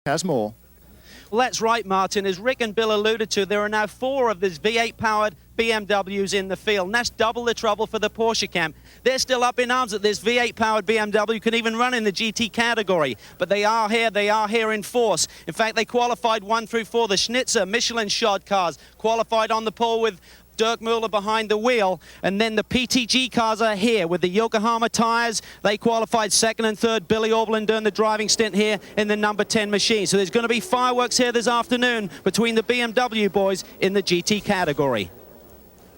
has more. Well, that's right, Martin. As Rick and Bill alluded to, there are now 4 of these V8-powered BMWs in the field, and that's double the trouble for the Porsche camp. They're still up in arms that this V8-powered BMW can even run in the GT category, but they are here in force. In fact, they qualified 1 through 4. The Schnitzer Michelin-shod cars qualified on the pole with Dirk Muller behind the wheel, and then the PTG cars are here with the Yokohama tires. They qualified 2nd and 3rd. Billy Oberlin doing the driving stint here in the number 10 machine. So there's going to be fireworks here this afternoon between the BMW boys in the GT category.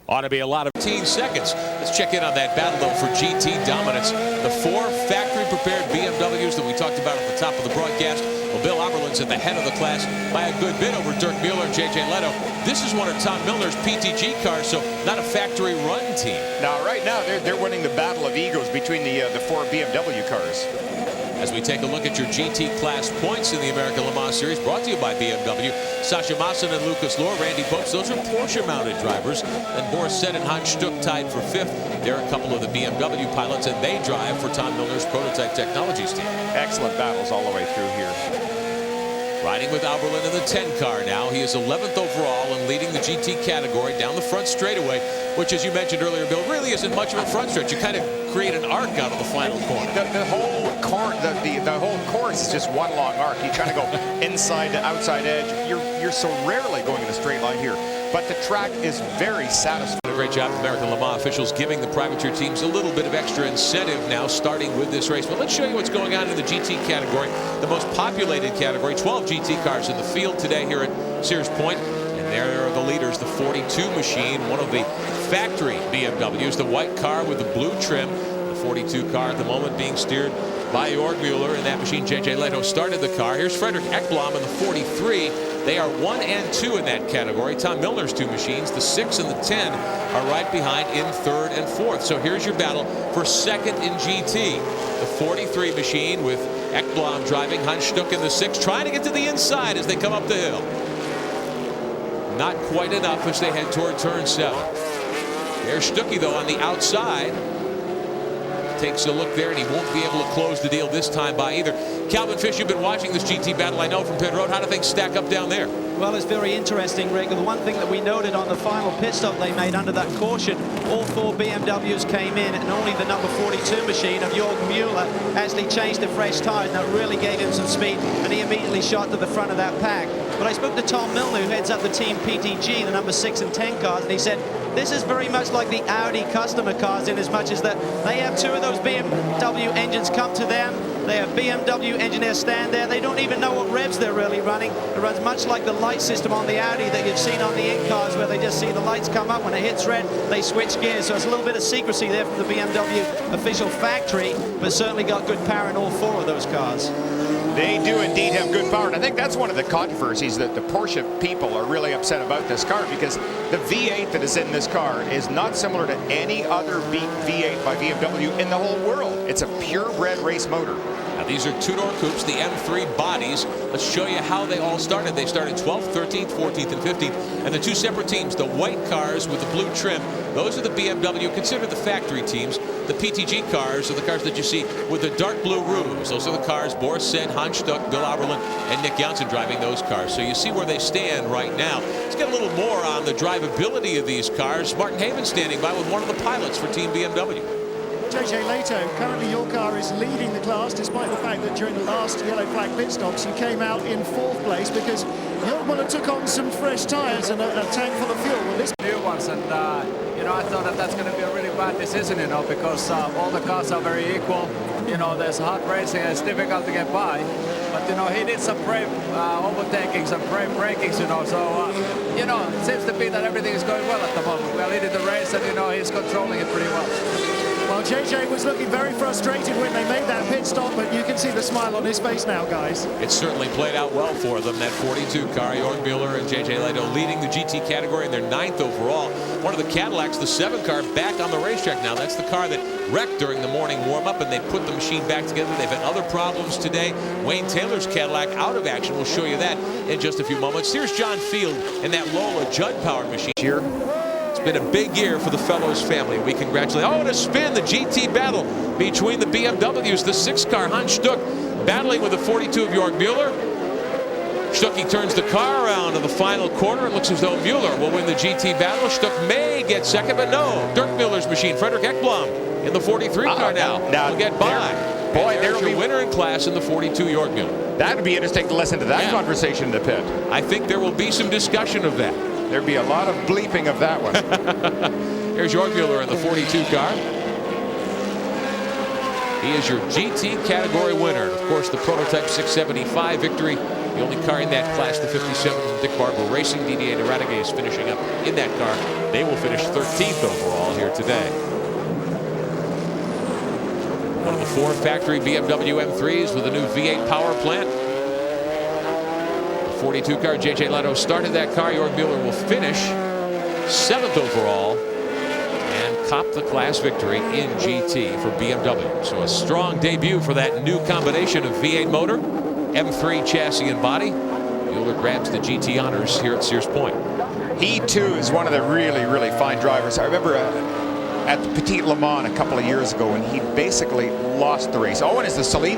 Ought to be a lot of 15 seconds. Let's check in on that battle, though, for GT dominance. The 4 factory-prepared BMWs that we talked about at the top of the broadcast. Well, Bill Oberlin's at the head of the class by a good bit over Dirk Muller and J.J. Leto. This is one of Tom Milner's PTG cars, so not a factory-run team. Now, right now, they're winning the battle of egos between the 4 BMW cars. As we take a look at your GT class points in the American Le Mans Series, brought to you by BMW. Sasha Maassen and Lucas Lohr, Randy Popes, those are Porsche-mounted drivers. And Boris Said and Hans Stuck tied for 5th. They're a couple of the BMW pilots, and they drive for Tom Milner's Prototype Technologies team. Excellent battles all the way through here. Riding with Oberlin in the 10 car now. He is 11th overall and leading the GT category down the front straightaway, which, as you mentioned earlier, Bill, really isn't much of a front stretch. You kind of create an arc out of the final corner. The whole course is just one long arc. You kind of go inside to outside edge. You're so rarely going in a straight line here, but the track is very satisfying. A great job, American Le Mans officials, giving the privateer teams a little bit of extra incentive now, starting with this race. But let's show you what's going on in the GT category, the most populated category. 12 GT cars in the field today here at Sears Point. And there are the leaders, the 42 machine, one of the factory BMWs, the white car with the blue trim. The 42 car at the moment being steered by Jörg Muller. In that machine, J.J. Leto started the car. Here's Frederick Ekblom in the 43. They are 1 and 2 in that category. Tom Milner's 2 machines, the 6 and the 10, are right behind in 3rd and 4th. So here's your battle for 2nd in GT. The 43 machine with Ekblom driving, Hans Stuck in the 6, trying to get to the inside as they come up the hill. Not quite enough as they head toward turn 7. There's Stuckey, though, on the outside. Takes a look there, and he won't be able to close the deal this time by either. Calvin Fish, you've been watching this GT battle, I know, from pit road. How do things stack up down there? Well, it's very interesting, Rick. The one thing that we noted on the final pit stop they made under that caution, all 4 BMWs came in, and only the number 42 machine of Jörg Muller actually changed to fresh tires, and that really gave him some speed, and he immediately shot to the front of that pack. But I spoke to Tom Milner, who heads up the team PTG, the number 6 and 10 cars, and he said, this is very much like the Audi customer cars in as much as that they have 2 of those BMW engines come to them. They have BMW engineers stand there. They don't even know what revs they're really running. It runs much like the light system on the Audi that you've seen on the Inc cars, where they just see the lights come up. When it hits red, they switch gears. So it's a little bit of secrecy there from the BMW official factory, but certainly got good power in all 4 of those cars. They do indeed have good power, and I think that's one of the controversies that the Porsche people are really upset about this car, because the V8 that is in this car is not similar to any other V8 by BMW in the whole world. It's a purebred race motor. Now, these are 2-door coupes, the M3 bodies. Let's show you how they all started. They started 12th, 13th, 14th, and 15th. And the 2 separate teams, the white cars with the blue trim, those are the BMW, considered the factory teams. The PTG cars are the cars that you see with the dark blue roofs. Those are the cars Boris Said, Hans Stuck, Bill Oberlin, and Nick Janssen driving those cars. So you see where they stand right now. Let's get a little more on the drivability of these cars. Martin Haven standing by with one of the pilots for Team BMW. J.J. Leto, currently your car is leading the class, despite the fact that during the last yellow flag pit stops you came out in 4th place because Jörg Muller took on some fresh tyres and a tank full of fuel. Well, this new ones, and you know, I thought that that's going to be a really bad decision, you know, because all the cars are very equal. You know, there's hard racing and it's difficult to get by. But, you know, he did some brave overtakings and brave brakings, you know, so, you know, it seems to be that everything is going well at the moment. We are leading the race and, you know, he's controlling it pretty well. Well, JJ was looking very frustrated when they made that pit stop, but you can see the smile on his face now, guys. It certainly played out well for them. That 42 car, Jörg Muller and J.J. Leto leading the GT category, and they're 9th overall. One of the Cadillacs, the 7 car, back on the racetrack now. That's the car that wrecked during the morning warm-up, and they put the machine back together. They've had other problems today. Wayne Taylor's Cadillac out of action. We'll show you that in just a few moments. Here's John Field and that Lola Judd powered machine here. Been a big year for the Fellows family. We congratulate. Oh, and a spin, the GT battle between the BMWs, the 6 car, Hans Stuck battling with the 42 of Jörg Muller. Stuckey turns the car around in the final corner. It looks as though Mueller will win the GT battle. Stuck may get second, but no. Dirk Mueller's machine, Frederick Ekblom, in the 43 car now will get by. Boy, there's your winner in class in the 42, Jorg Mueller. That would be interesting to listen to that conversation in the pit. I think there will be some discussion of that. There'd be a lot of bleeping of that one. Here's Jorg Mueller in the 42 car. He is your GT category winner. Of course, the prototype 675 victory, the only car in that class, the 57 from Dick Barber Racing. Didier de Radiguet is finishing up in that car. They will finish 13th overall here today. One of the 4 factory BMW M3s with a new V8 power plant. The 42 car, J.J. Lehto started that car. Jorg Mueller will finish 7th overall and cop the class victory in GT for BMW. So a strong debut for that new combination of V8 motor, M3 chassis and body. Mueller grabs the GT honors here at Sears Point. He too is one of the really, really fine drivers. I remember at the Petit Le Mans a couple of years ago when he basically lost the race. Oh, and it's the Saleen